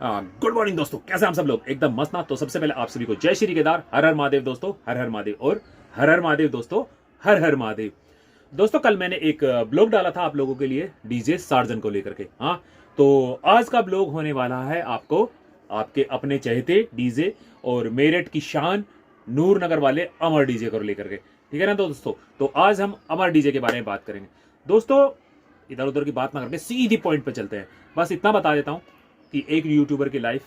Good morning दोस्तों, कैसे हैं हम सब लोग? एकदम मस्त ना। तो सबसे पहले आप सभी को जय श्री केदार, हर हर महादेव दोस्तों, हर हर महादेव। और हर हर महादेव दोस्तों, हर हर महादेव। दोस्तों कल मैंने एक ब्लॉग डाला था आप लोगों के लिए डीजे सार्जन को लेकर के। हाँ, तो आज का ब्लॉग होने वाला है आपको आपके अपने चहेते डीजे और मेरठ की शान नूर नगर वाले अमर डीजे को लेकर के। ठीक है ना दोस्तों? तो आज हम अमर डीजे के बारे में बात करेंगे। दोस्तों इधर उधर की बात ना करके सीधी पॉइंट पे चलते हैं। बस इतना बता देता हूँ कि एक यूट्यूबर की लाइफ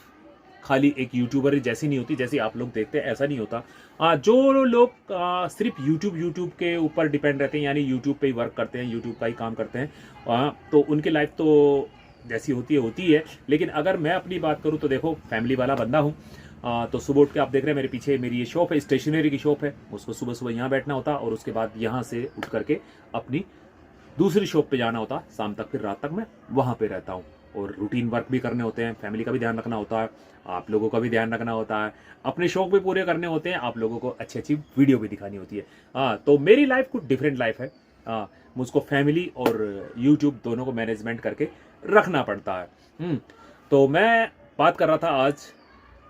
खाली एक यूट्यूबर जैसी नहीं होती जैसी आप लोग देखते हैं, ऐसा नहीं होता। जो लोग सिर्फ यूट्यूब के ऊपर डिपेंड रहते हैं, यानी यूट्यूब पे ही वर्क करते हैं, यूट्यूब का ही काम करते हैं, तो उनकी लाइफ तो जैसी होती है। लेकिन अगर मैं अपनी बात करूं तो देखो, फैमिली वाला बंदा हूं। तो सुबह उठ के आप देख रहे हैं मेरे पीछे मेरी ये शॉप है, स्टेशनरी की शॉप है। उसको सुबह सुबह यहाँ बैठना होता और उसके बाद यहाँ से उठ करके अपनी दूसरी शॉप पे जाना होता, शाम तक, फिर रात तक मैं वहाँ पे रहता हूँ। और रूटीन वर्क भी करने होते हैं, फैमिली का भी ध्यान रखना होता है, आप लोगों का भी ध्यान रखना होता है, अपने शौक भी पूरे करने होते हैं, आप लोगों को अच्छी अच्छी वीडियो भी दिखानी होती है। तो मेरी लाइफ कुछ डिफरेंट लाइफ है। मुझको फैमिली और यूट्यूब दोनों को मैनेजमेंट करके रखना पड़ता है। तो मैं बात कर रहा था आज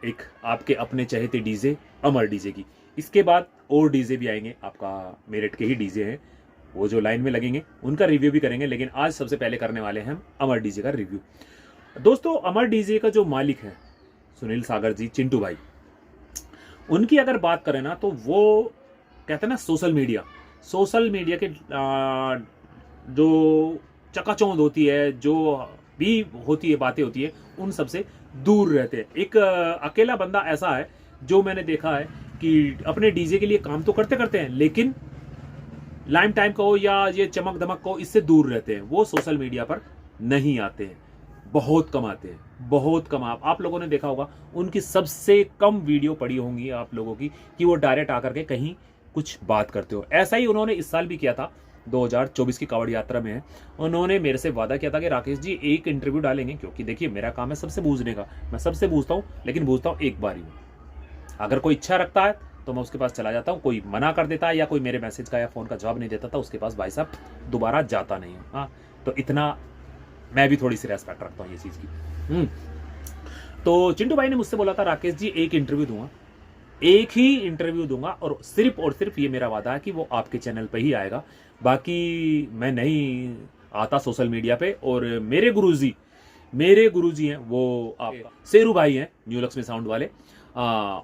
एक आपके अपने चहेते डीजे अमर डीजे की। इसके बाद और डीजे भी आएंगे, आपका मेरठ के ही डीजे हैं, वो जो लाइन में लगेंगे उनका रिव्यू भी करेंगे। लेकिन आज सबसे पहले करने वाले हैं हम अमर डीजे का रिव्यू। दोस्तों अमर डीजे का जो मालिक है सुनील सागर जी, चिंटू भाई, उनकी अगर बात करें ना तो वो कहते हैं ना सोशल मीडिया के जो चकाचौंध होती है, जो भी होती है बातें होती है, उन सबसे दूर रहते हैं। एक अकेला बंदा ऐसा है जो मैंने देखा है कि अपने डीजे के लिए काम तो करते हैं, लेकिन लाइम टाइम को या ये चमक धमक को इससे दूर रहते हैं। वो सोशल मीडिया पर नहीं आते हैं, बहुत कम आते हैं, बहुत कम। आप लोगों ने देखा होगा उनकी सबसे कम वीडियो पड़ी होंगी आप लोगों की कि वो डायरेक्ट आकर के कहीं कुछ बात करते हो। ऐसा ही उन्होंने इस साल भी किया था, 2024 की कावड़ यात्रा में है। उन्होंने मेरे से वादा किया था कि राकेश जी एक इंटरव्यू डालेंगे, क्योंकि देखिए मेरा काम है सबसे पूछने का, मैं सबसे पूछता हूँ, लेकिन पूछता हूँ एक बार ही। अगर कोई इच्छा रखता है तो मैं उसके पास चला जाता हूँ, कोई मना कर देता है या कोई मेरे मैसेज का या फ़ोन का जवाब नहीं देता था, उसके पास भाई साहब दोबारा जाता नहीं हूँ। हाँ, तो इतना मैं भी थोड़ी सी रेस्पेक्ट रखता हूँ ये चीज़ की। तो चिंटू भाई ने मुझसे बोला था राकेश जी एक इंटरव्यू दूंगा, एक ही इंटरव्यू दूंगा, और सिर्फ ये मेरा वादा है कि वो आपके चैनल पे ही आएगा, बाकी मैं नहीं आता सोशल मीडिया पे। और मेरे गुरुजी हैं वो आपका शेरू भाई हैं, न्यू लक्ष्मी साउंड वाले,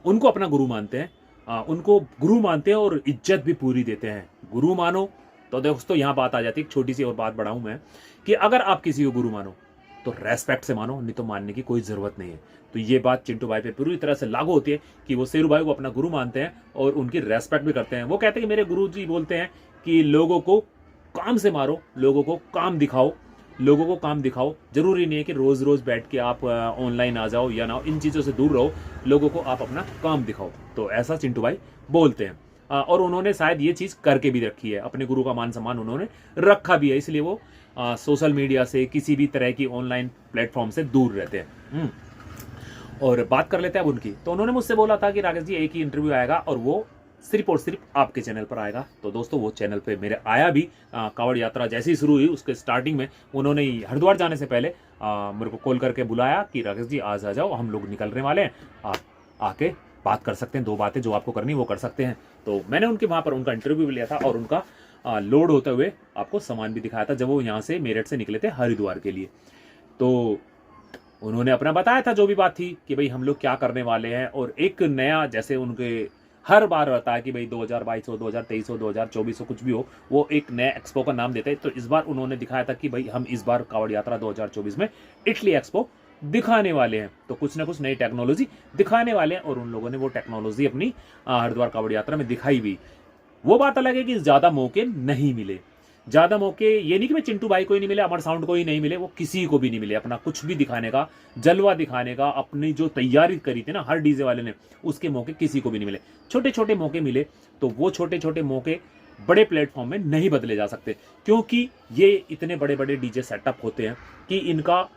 उनको अपना गुरु मानते हैं, उनको गुरु मानते हैं और इज्जत भी पूरी देते हैं। गुरु मानो तो दोस्तों यहाँ बात आ जाती है, एक छोटी सी और बात बढ़ाऊं मैं, कि अगर आप किसी को गुरु मानो तो रेस्पेक्ट से मानो, नहीं तो मानने की कोई जरूरत नहीं है। तो ये बात चिंटू भाई पे पूरी तरह से लागू होती है कि वो शेरू भाई को अपना गुरु मानते हैं और उनकी रेस्पेक्ट भी करते हैं। वो कहते हैं कि मेरे गुरु जी बोलते हैं कि लोगों को काम से मारो, लोगों को काम दिखाओ। जरूरी नहीं है कि रोज रोज बैठ के आप ऑनलाइन आ जाओ या ना, इन चीज़ों से दूर रहो, लोगों को आप अपना काम दिखाओ। तो ऐसा चिंटू भाई बोलते हैं। और उन्होंने शायद ये चीज़ करके भी रखी है, अपने गुरु का मान सम्मान उन्होंने रखा भी है, इसलिए वो सोशल मीडिया से, किसी भी तरह की ऑनलाइन प्लेटफॉर्म से दूर रहते हैं। और बात कर लेते हैं अब उनकी। तो उन्होंने मुझसे बोला था कि राकेश जी एक ही इंटरव्यू आएगा और वो सिर्फ और सिर्फ आपके चैनल पर आएगा। तो दोस्तों वो चैनल पे मेरे आया भी। कावड़ यात्रा जैसे ही शुरू हुई उसके स्टार्टिंग में उन्होंने हरिद्वार जाने से पहले मेरे को कॉल करके बुलाया कि राकेश जी आज आ जाओ, हम लोग निकल रहे वाले हैं, आप आके बात कर सकते हैं, 2 बातें जो आपको करनी वो कर सकते हैं। तो मैंने उनके वहाँ पर उनका इंटरव्यू भी लिया था और उनका लोड होते हुए आपको सामान भी दिखाया था जब वो यहाँ से मेरठ से निकले थे हरिद्वार के लिए। तो उन्होंने अपना बताया था जो भी बात थी कि भाई हम लोग क्या करने वाले हैं, और एक नया, जैसे उनके हर बार रहता है कि भाई 2022 हो, 2023 हो, 2024 हो, कुछ भी हो, वो एक नए एक्सपो का नाम देते हैं। तो इस बार उन्होंने दिखाया था कि भाई हम इस बार कावड़ यात्रा 2024 में इटली एक्सपो दिखाने वाले हैं, तो कुछ ना कुछ नई टेक्नोलॉजी दिखाने वाले हैं। और उन लोगों ने वो टेक्नोलॉजी अपनी हरिद्वार कावड़ यात्रा में दिखाई भी। वो बात अलग है कि ज़्यादा मौके नहीं मिले। ज़्यादा मौके ये नहीं कि मैं चिंटू भाई को ही नहीं मिले, अमर साउंड को ही नहीं मिले, वो किसी को भी नहीं मिले अपना कुछ भी दिखाने का, जलवा दिखाने का, अपनी जो तैयारी करी थी ना हर डीजे वाले ने, उसके मौके किसी को भी नहीं मिले। छोटे छोटे मौके मिले, तो वो छोटे छोटे मौके बड़े प्लेटफॉर्म में नहीं बदले जा सकते, क्योंकि ये इतने बड़े बड़े डीजे सेटअप होते हैं कि इनका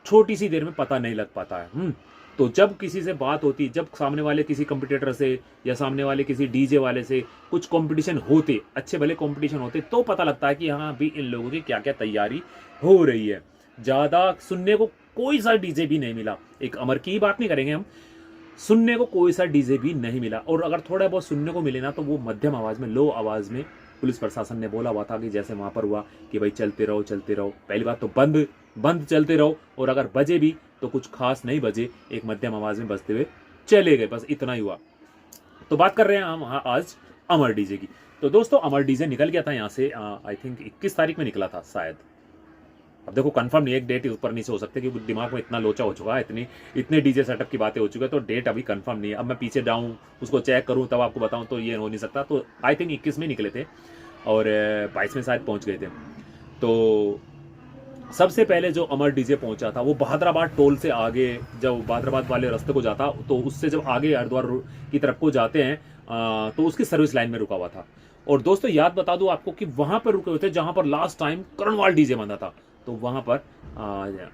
छोटी सी देर में पता नहीं लग पाता है। तो जब किसी से बात होती, जब सामने वाले किसी कंपटीटर से या सामने वाले किसी डीजे वाले से कुछ कंपटीशन होते, अच्छे भले कंपटीशन होते, तो पता लगता है कि हाँ भी इन लोगों की क्या क्या तैयारी हो रही है। ज़्यादा सुनने को कोई सा डीजे भी नहीं मिला। एक अमर की बात नहीं करेंगे हम, सुनने को कोई सा डीजे भी नहीं मिला। और अगर थोड़ा बहुत सुनने को मिले ना तो वो मध्यम आवाज में, लो आवाज में पुलिस प्रशासन ने बोला हुआ था कि जैसे वहां पर हुआ कि भाई चलते रहो चलते रहो। पहली बात तो बंद बंद चलते रहो, और अगर बजे भी तो कुछ खास नहीं बजे, एक मध्यम आवाज में बजते हुए चले गए, बस इतना ही हुआ। तो बात कर रहे हैं हम आज अमर डीजे की। तो दोस्तों अमर डीजे निकल गया था यहाँ से, आई थिंक 21 तारीख में निकला था शायद। अब देखो कंफर्म नहीं, एक डेट ऊपर नीचे हो सकती है क्योंकि दिमाग में इतना लोचा हो चुका है, इतने डीजे सेटअप की बातें हो चुकी है, तो डेट अभी कंफर्म नहीं है। अब मैं पीछे जाऊँ उसको चेक करूँ तब आपको बताऊँ तो ये हो नहीं सकता। तो आई थिंक 21 में निकले थे और 22 में शायद पहुँच गए थे। तो सबसे पहले जो अमर डीजे पहुंचा था वो बहादुराबाद टोल से आगे, जब बहादुराबाद वाले रास्ते को जाता तो उससे जब आगे हरिद्वार की तरफ को जाते हैं तो उसकी सर्विस लाइन में रुका हुआ था। और दोस्तों याद बता दूं आपको कि वहां पर रुके हुए थे जहां पर लास्ट टाइम करणवाल डीजे बंदा था, तो वहां पर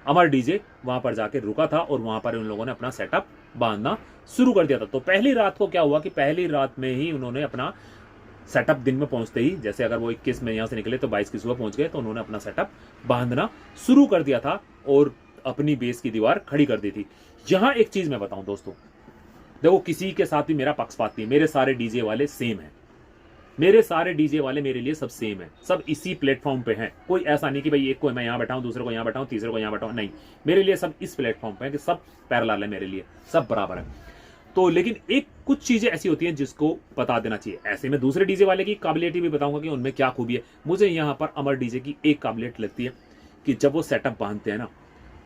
अमर डीजे वहां पर जाके रुका था और वहां पर उन लोगों ने अपना सेटअप बांधना शुरू कर दिया था। तो पहली रात को क्या हुआ कि पहली रात में ही उन्होंने अपना सेटअप, दिन में पहुंचते ही, जैसे अगर वो 21 में यहां से निकले तो 22 की सुबह पहुंच गए, तो उन्होंने अपना सेटअप बांधना शुरू कर दिया था और अपनी बेस की दीवार खड़ी कर दी थी। यहां एक चीज मैं बताऊं दोस्तों, देखो किसी के साथ भी मेरा पक्षपात नहीं, मेरे सारे डीजे वाले सेम हैं, मेरे सारे डीजे वाले मेरे लिए सब सेम है, सब इसी प्लेटफॉर्म पे हैं। कोई ऐसा नहीं कि भाई एक को मैं यहां बैठा हूं, दूसरे को यहां बैठा हूं, तीसरे को यहां बैठा हूं, नहीं, मेरे लिए सब इस प्लेटफॉर्म पे है कि सब पैरेलल है, मेरे लिए सब बराबर है। तो लेकिन एक कुछ चीजें ऐसी होती हैं जिसको बता देना चाहिए। ऐसे में दूसरे डीजे वाले की काबिलियत भी बताऊंगा कि उनमें क्या खूबी है। मुझे यहां पर अमर डीजे की एक काबिलियत लगती है कि जब वो सेटअप बांधते हैं ना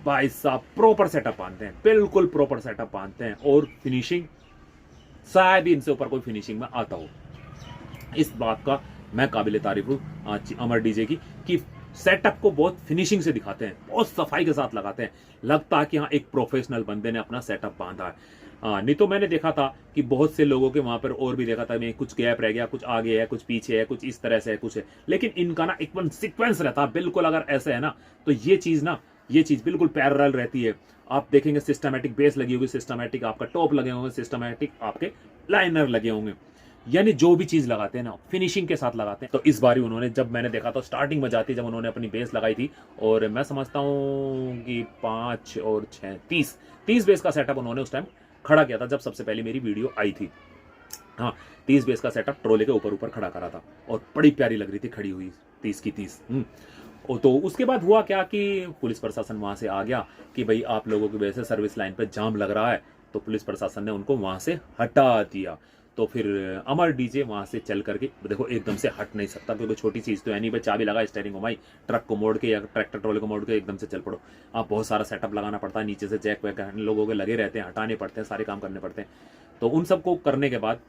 भाई साहब, प्रॉपर सेटअप बांधते हैं, बिल्कुल प्रॉपर सेटअप बांधते हैं, और फिनिशिंग शायद ही इनसे ऊपर कोई फिनिशिंग में आता हो। इस बात का मैं काबिल तारीफ हूँ अमर डीजे की कि सेटअप को बहुत फिनिशिंग से दिखाते हैं, बहुत सफाई के साथ लगाते हैं, लगता है कि हाँ एक प्रोफेशनल बंदे ने अपना सेटअप बांधा है। नहीं तो मैंने देखा था कि बहुत से लोगों के वहां पर और भी देखा था, मैं कुछ गैप रह गया, कुछ आगे है, कुछ पीछे है, कुछ इस तरह से है, कुछ है, लेकिन इनका ना एकदम सीक्वेंस रहता है बिल्कुल। अगर ऐसे है ना तो ये चीज बिल्कुल पैरेलल रहती है। आप देखेंगे सिस्टमैटिक बेस लगी होगी, सिस्टमैटिक आपका टॉप लगे होंगे, सिस्टमैटिक आपके लाइनर लगे होंगे, यानी जो भी चीज लगाते हैं ना फिनिशिंग के साथ लगाते हैं। तो इस बार उन्होंने, जब मैंने देखा तो स्टार्टिंग में जाती जब उन्होंने अपनी बेस लगाई थी, और मैं समझता हूँ कि 5 और 6 30 बेस का सेटअप उन्होंने उस टाइम खड़ा किया था जब सबसे पहले मेरी वीडियो आई थी। हाँ 30 बेस का सेटअप ट्रोले के ऊपर खड़ा करा था और बड़ी प्यारी लग रही थी खड़ी हुई 30 की 30। तो उसके बाद हुआ क्या कि पुलिस प्रशासन वहां से आ गया कि भाई आप लोगों की वजह से सर्विस लाइन पे जाम लग रहा है, तो पुलिस प्रशासन ने उनको वहां से हटा दिया। तो फिर अमर डीजे वहां से चल करके, देखो एकदम से हट नहीं सकता क्योंकि छोटी चीज तो है नहीं, भाई चाबी लगा, स्टीयरिंग घुमाई, ट्रक को मोड़ के या ट्रैक्टर ट्रॉले को मोड़ के एकदम से चल पड़ो। आप बहुत सारा सेटअप लगाना पड़ता है, नीचे से जैक वैक लोगों के लगे रहते हैं, हटाने पड़ते हैं, सारे काम करने पड़ते हैं। तो उन सबको करने के बाद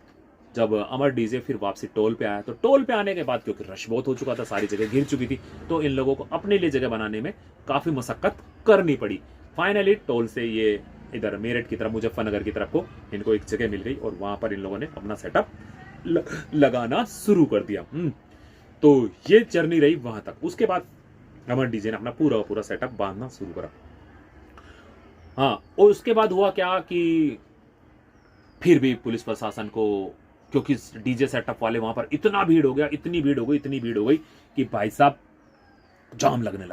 जब अमर डीजे फिर वापसी टोल पे आया, तो टोल पे आने के बाद क्योंकि रश बहुत हो चुका था, सारी जगह घिर चुकी थी, तो इन लोगों को अपने लिए जगह बनाने में काफी मशक्कत करनी पड़ी। फाइनली टोल से ये इधर मेरठ की तरफ, मुजफ्फरनगर की तरफ को इनको एक जगह मिल गई और वहां पर इन लोगों ने अपना सेटअप लगाना शुरू कर दिया। तो ये जर्नी रही वहां तक। उसके बाद अमर डीजे ने अपना पूरा सेटअप बांधना शुरू करा। हाँ, और उसके बाद हुआ क्या कि फिर भी पुलिस प्रशासन को, क्योंकि डीजे सेटअप वाले वहां पर इतना भीड़ हो गया, इतनी भीड़ हो गई कि भाई साहब जाम लगने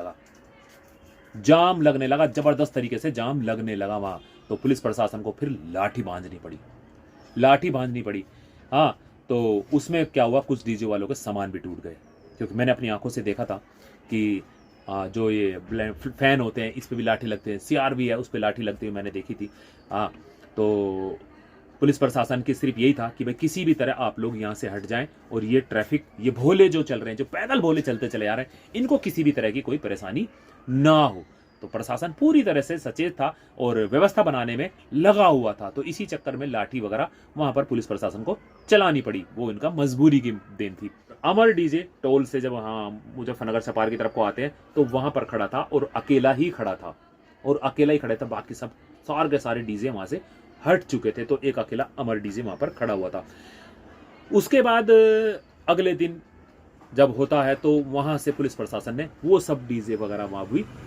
लगा, जबरदस्त तरीके से जाम लगने लगा वहां। तो पुलिस प्रशासन को फिर लाठी बांधनी पड़ी। हाँ, तो उसमें क्या हुआ, कुछ डीजे वालों के सामान भी टूट गए, क्योंकि मैंने अपनी आंखों से देखा था कि जो ये फैन होते हैं इस पे भी लाठी लगते हैं, CRV है उस पे लाठी लगती हुई मैंने देखी थी। हाँ, तो पुलिस प्रशासन की सिर्फ यही था कि भाई किसी भी तरह आप लोग यहाँ से हट जाएं और ये ट्रैफिक, ये भोले जो चल रहे हैं, जो पैदल भोले चलते चले आ रहे हैं, इनको किसी भी तरह की कोई परेशानी ना हो। तो प्रशासन पूरी तरह से सचेत था और व्यवस्था बनाने में लगा हुआ था। तो इसी चक्कर में लाठी वगैरह वहां पर पुलिस प्रशासन को चलानी पड़ी, वो इनका मजबूरी की देन थी। अमर डीजे टोल से जब वहां मुजफ्फरनगर सपार की तरफ को आते हैं तो वहां पर खड़ा था और अकेला ही खड़ा था, बाकी सब सारे के सारे डीजे वहां से हट चुके थे, तो एक अकेला अमर डीजे वहां पर खड़ा हुआ था। उसके बाद अगले दिन जब होता है तो वहां से पुलिस प्रशासन ने वो सब डीजे वगैरह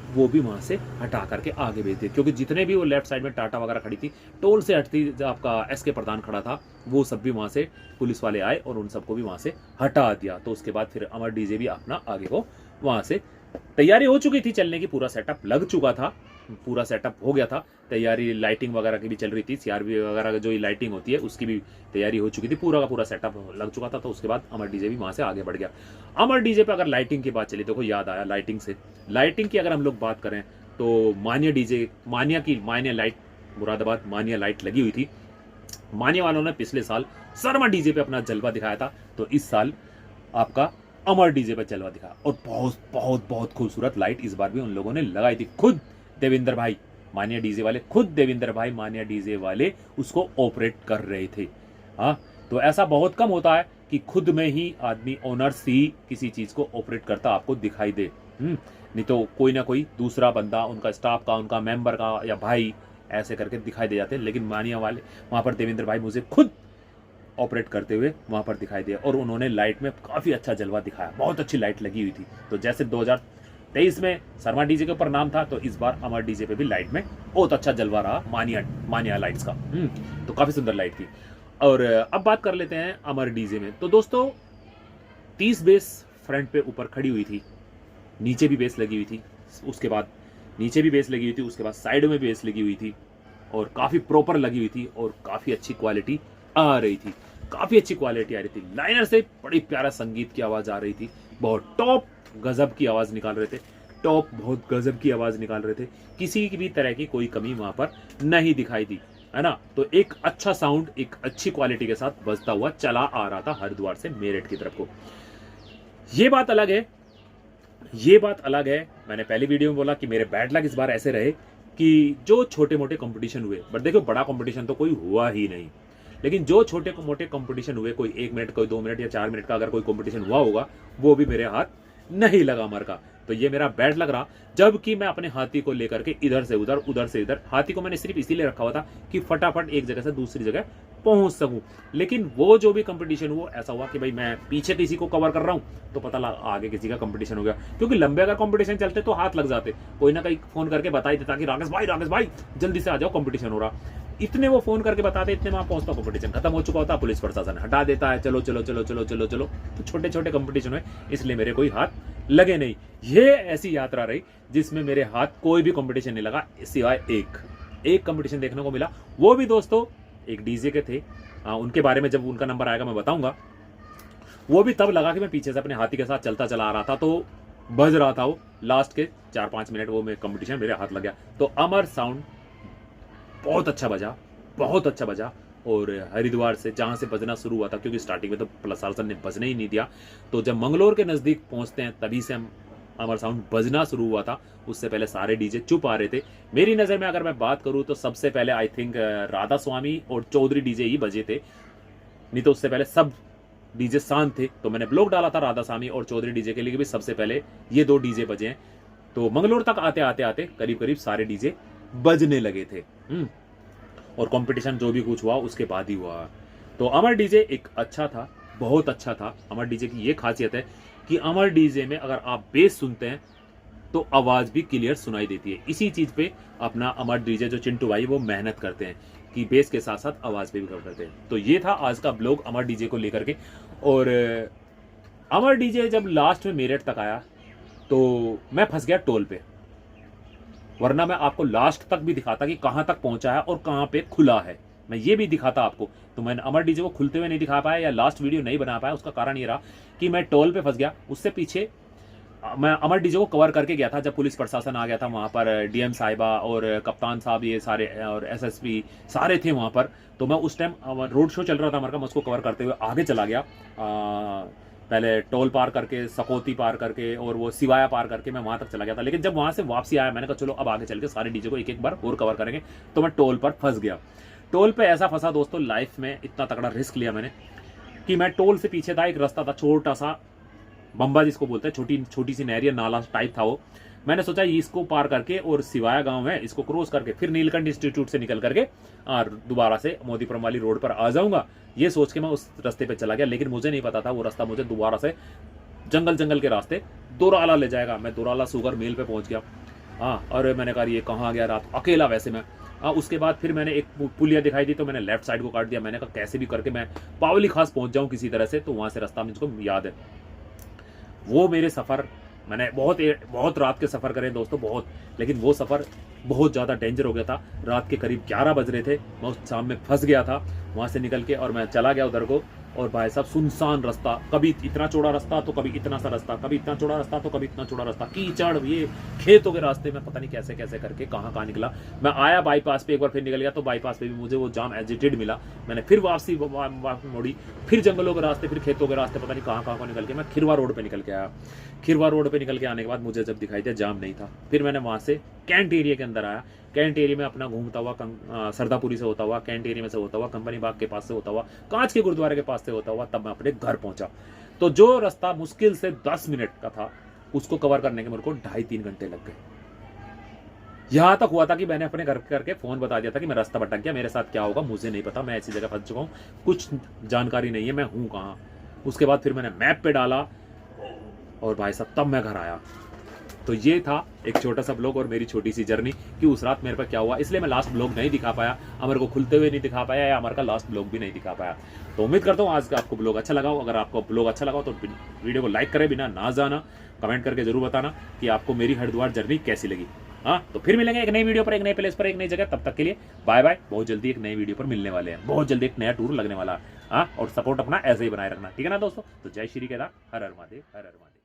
वो भी वहां से हटा करके आगे भेज दिए, क्योंकि जितने भी वो लेफ्ट साइड में टाटा वगैरह खड़ी थी, टोल से हटती आपका SK प्रधान खड़ा था, वो सब भी वहां से पुलिस वाले आए और उन सबको भी वहां से हटा दिया। तो उसके बाद फिर अमर डीजे भी अपना आगे को वहां से, तैयारी हो चुकी थी चलने की, पूरा सेटअप लग चुका था, पूरा सेटअप हो गया था, तैयारी लाइटिंग वगैरह की भी चल रही थी, सीआरबी वगैरह जो लाइटिंग होती है उसकी भी तैयारी हो चुकी थी, पूरा का पूरा सेटअप लग चुका था। तो उसके बाद अमर डीजे भी वहाँ से आगे बढ़ गया। अमर डीजे पे अगर लाइटिंग की बात चली, देखो याद आया लाइटिंग से, लाइटिंग की अगर हम लोग बात करें तो मानिया डीजे, मानिया लाइट, मुरादाबाद मानिया लाइट लगी हुई थी। मानिया वालों ने पिछले साल शर्मा डीजे पे अपना जलवा दिखाया था, तो इस साल आपका अमर डीजे पे जलवा दिखाया, और बहुत बहुत बहुत खूबसूरत लाइट इस बार भी उन लोगों ने लगाई थी। खुद देवेंद्र भाई मानिया डीजे वाले, खुद देवेंद्र भाई मानिया डीजे वाले उसको ऑपरेट कर रहे थे। हाँ, तो ऐसा बहुत कम होता है कि खुद में ही आदमी ओनर्स ही किसी चीज को ऑपरेट करता आपको दिखाई दे। नहीं तो कोई ना कोई दूसरा बंदा, उनका स्टाफ का, उनका मेंबर का या भाई ऐसे करके दिखाई दे जाते हैं। लेकिन मानिया वाले वहां पर देवेंद्र भाई मुझे खुद ऑपरेट करते हुए वहां पर दिखाई दिया, और उन्होंने लाइट में काफी अच्छा जलवा दिखाया, बहुत अच्छी लाइट लगी हुई थी। तो जैसे 2023 में शर्मा डीजे के ऊपर नाम था, तो इस बार अमर डीजे पे भी लाइट में बहुत अच्छा जलवा रहा मानिया लाइट्स का। तो काफी सुंदर लाइट थी। और अब बात कर लेते हैं अमर डीजे में। तो दोस्तों 30 बेस फ्रंट पे ऊपर खड़ी हुई थी, नीचे भी बेस लगी हुई थी, उसके बाद नीचे भी बेस लगी हुई थी, उसके बाद साइड में भी बेस लगी हुई थी, और काफी प्रॉपर लगी हुई थी, और काफी अच्छी क्वालिटी आ रही थी, काफी अच्छी क्वालिटी आ रही थी। लाइनर से बड़ी प्यारा संगीत की आवाज आ रही थी, बहुत टॉप गजब की आवाज निकाल रहे थे, टॉप बहुत गजब की आवाज निकाल रहे थे। किसी की भी तरह की कोई कमी वहां पर नहीं दिखाई दी, है ना। तो एक अच्छा साउंड, एक अच्छी क्वालिटी के साथ बजता हुआ चला आ रहा था हरिद्वार से मेरठ की तरफ को। ये बात अलग है, ये बात अलग है। मैंने पहली वीडियो में बोला कि मेरे बैड लक इस बार ऐसे रहे कि जो छोटे मोटे कंपटीशन हुए, बट देखो बड़ा कंपटीशन तो कोई हुआ ही नहीं, लेकिन जो छोटे मोटे कंपटीशन हुए, कोई 1 मिनट, कोई 2 मिनट या 4 मिनट का अगर कोई कंपटीशन हुआ होगा, वो भी मेरे हाथ नहीं लगा अमर का। तो ये मेरा बैड लग रहा, जबकि मैं अपने हाथी को लेकर के इधर से उधर, उधर से इधर, हाथी को मैंने सिर्फ इसीलिए रखा हुआ था कि फटाफट एक जगह से दूसरी जगह पहुंच सकूं। लेकिन वो जो भी कंपटीशन हुआ, ऐसा हुआ कि भाई मैं पीछे किसी को कवर कर रहा हूं तो पता लगा आगे किसी का कंपटीशन हो गया, क्योंकि लंबे अगर कंपटीशन चलते तो हाथ लग जाते, कोई ना कोई फोन करके बता ही देता कि राकेश भाई जल्दी से आ जाओ कंपटीशन हो रहा। इतने वो फोन करके बताते, इतने वहां पहुंचता, कंपटीशन खत्म हो चुका होता, पुलिस प्रशासन हटा देता है, चलो चलो चलो चलो चलो चलो। तो छोटे छोटे कंपटीशन हुए, इसलिए मेरे कोई हाथ लगे नहीं। ये ऐसी यात्रा रही जिसमें मेरे हाथ कोई भी कंपटीशन नहीं लगा, सिवाय एक कंपटीशन देखने को मिला, वो भी दोस्तों एक डीजे के थे। उनके बारे में जब उनका नंबर आएगा मैं बताऊंगा। वो भी तब लगा कि मैं पीछे से अपने हाथी के साथ चलता चला आ रहा था, तो बज रहा था वो लास्ट के 4-5 मिनट, वो मेरे कंपटीशन मेरे हाथ लग गया। तो अमर साउंड बहुत अच्छा बजा, बहुत अच्छा बजा। और हरिद्वार से जहां से बजना शुरू हुआ था, क्योंकि स्टार्टिंग में तो प्रशासन ने बजने ही नहीं दिया, तो जब मंगलोर के नजदीक पहुंचते हैं तभी से हम अमर साउंड बजना शुरू हुआ था। उससे पहले सारे डीजे चुप आ रहे थे। मेरी नजर में अगर मैं बात करूं तो सबसे पहले आई थिंक राधा स्वामी और चौधरी डीजे ही बजे थे, नहीं तो उससे पहले सब डीजे शांत थे। तो मैंने ब्लॉग डाला था राधा स्वामी और चौधरी डीजे के लिए भी सबसे पहले ये 2 डीजे बजे हैं। तो मंगलोर तक आते आते आते करीब करीब सारे डीजे बजने लगे थे। और कंपटीशन जो भी कुछ हुआ उसके बाद ही हुआ। तो अमर डीजे एक अच्छा था, बहुत अच्छा था। अमर डीजे की ये खासियत है कि अमर डीजे में अगर आप बेस सुनते हैं तो आवाज भी क्लियर सुनाई देती है। इसी चीज पे अपना अमर डीजे जो चिंटू भाई वो मेहनत करते हैं कि बेस के साथ साथ आवाज पे भी कवर करते हैं। तो ये था आज का ब्लॉग अमर डीजे को लेकर के। और अमर डीजे जब लास्ट में मेरठ तक आया तो मैं फंस गया टोल पे, वरना मैं आपको लास्ट तक भी दिखाता कि कहां तक पहुंचा है और कहां पे खुला है, मैं ये भी दिखाता आपको। तो मैंने अमर डीजे को खुलते हुए नहीं दिखा पाया या लास्ट वीडियो नहीं बना पाया, उसका कारण ये रहा कि मैं टोल पे फंस गया। उससे पीछे मैं अमर डीजे को कवर करके गया था जब पुलिस प्रशासन आ गया था, वहां पर डीएम साहिबा और कप्तान साहब ये सारे और एसएसपी सारे थे वहां पर। तो मैं उस टाइम रोड शो चल रहा था हमारा, मैं उसको कवर करते हुए आगे चला गया। पहले टोल पार करके, सकौती पार करके और वो सिवाया पार करके मैं वहां तक चला गया था। लेकिन जब वहां से वापसी आया मैंने कहा चलो अब आगे चल के सारे डीजे को एक एक बार और कवर करेंगे। तो मैं टोल पर फंस गया। टोल पे ऐसा फंसा दोस्तों, लाइफ में इतना तगड़ा रिस्क लिया मैंने कि मैं टोल से पीछे था, एक रास्ता था छोटा सा, बम्बा जिसको बोलते हैं, छोटी सी नहर या नाला टाइप था वो। मैंने सोचा इसको पार करके और सिवाया गांव है इसको क्रॉस करके फिर नीलकंठ इंस्टीट्यूट से निकल करके दोबारा से मोदीपुरम वाली रोड पर आ जाऊंगा, ये सोच के मैं उस रास्ते पे चला गया। लेकिन मुझे नहीं पता था वो रास्ता मुझे दोबारा से जंगल के रास्ते दोराला ले जाएगा। मैं दोराला शुगर मिल पे पहुंच गया। और मैंने कहा ये कहाँ गया रात, अकेला वैसे मैं। उसके बाद फिर मैंने एक पुलिया दिखाई दी तो मैंने लेफ्ट साइड को काट दिया। मैंने कहा कैसे भी करके मैं पावली खास पहुंच जाऊं किसी तरह से, तो वहां से रास्ता मुझको याद है। वो मेरे सफर मैंने बहुत रात के सफ़र करे दोस्तों, बहुत, लेकिन वो सफ़र बहुत ज़्यादा डेंजर हो गया था। रात के करीब 11 बज रहे थे, मैं उस शाम में फंस गया था वहाँ से निकल के, और मैं चला गया उधर को। और भाई साहब सुनसान रास्ता, कभी इतना चौड़ा रास्ता तो कभी इतना सा रास्ता, कभी इतना चौड़ा रास्ता तो कभी इतना चौड़ा रास्ता, कीचड़, ये खेतों के रास्ते में पता नहीं कैसे कैसे करके कहाँ निकला। मैं आया बाईपास पे, एक बार फिर निकल गया, तो बाईपास पे भी मुझे वो जाम एजिटेड मिला। मैंने फिर वापसी मोड़ी, फिर जंगलों के रास्ते, फिर खेतों के रास्ते, पता नहीं कहाँ को निकल के मैं खिरवा रोड पर निकल के आया। खिरवा रोड पे निकल के आने के बाद मुझे जब दिखाई दिया जाम नहीं था, फिर मैंने वहाँ से कैंट एरिया के अंदर आया। कैंट एरिया में अपना घूमता हुआ सरदापुरी से होता हुआ, कैंट एरिया में से होता हुआ, कंपनी बाग के पास से होता हुआ, कांच के गुरुद्वारे के पास से होता हुआ, तब मैं अपने घर पहुंचा। तो जो रास्ता मुश्किल से 10 मिनट का था, उसको कवर करने के मेरे को 2.5-3 घंटे लग गए। यहां तक हुआ था कि मैंने अपने घर करके फोन बता दिया था कि मैं रास्ता भटक गया, मेरे साथ क्या होगा मुझे नहीं पता, मैं ऐसी जगह फंस चुका हूँ, कुछ जानकारी नहीं है मैं हूँ कहाँ। उसके बाद फिर मैंने मैप पे डाला, और भाई साहब तब मैं घर आया। तो ये था एक छोटा सा ब्लॉग और मेरी छोटी सी जर्नी कि उस रात मेरे पर क्या हुआ। इसलिए मैं लास्ट ब्लॉग नहीं दिखा पाया, अमर को खुलते हुए नहीं दिखा पाया, या अमर का लास्ट ब्लॉग भी नहीं दिखा पाया। तो उम्मीद करता हूँ आज का आपको ब्लॉग अच्छा लगा हो। अगर आपको ब्लॉग अच्छा लगा हो तो वीडियो को लाइक करें बिना ना जाना, कमेंट करके जरूर बताना कि आपको मेरी हरिद्वार जर्नी कैसी लगी। हाँ, तो फिर मिलेंगे एक नई वीडियो पर, एक नए प्लेस पर, एक नई जगह। तब तक के लिए बाय बाय। बहुत जल्दी एक नई वीडियो पर मिलने वाले हैं, बहुत जल्दी एक नया टूर लगने वाला है। हाँ, और सपोर्ट अपना ऐसे ही बनाए रखना, ठीक है ना दोस्तों। तो जय श्री केदार, हर हर महादेव, हर हर महादेव।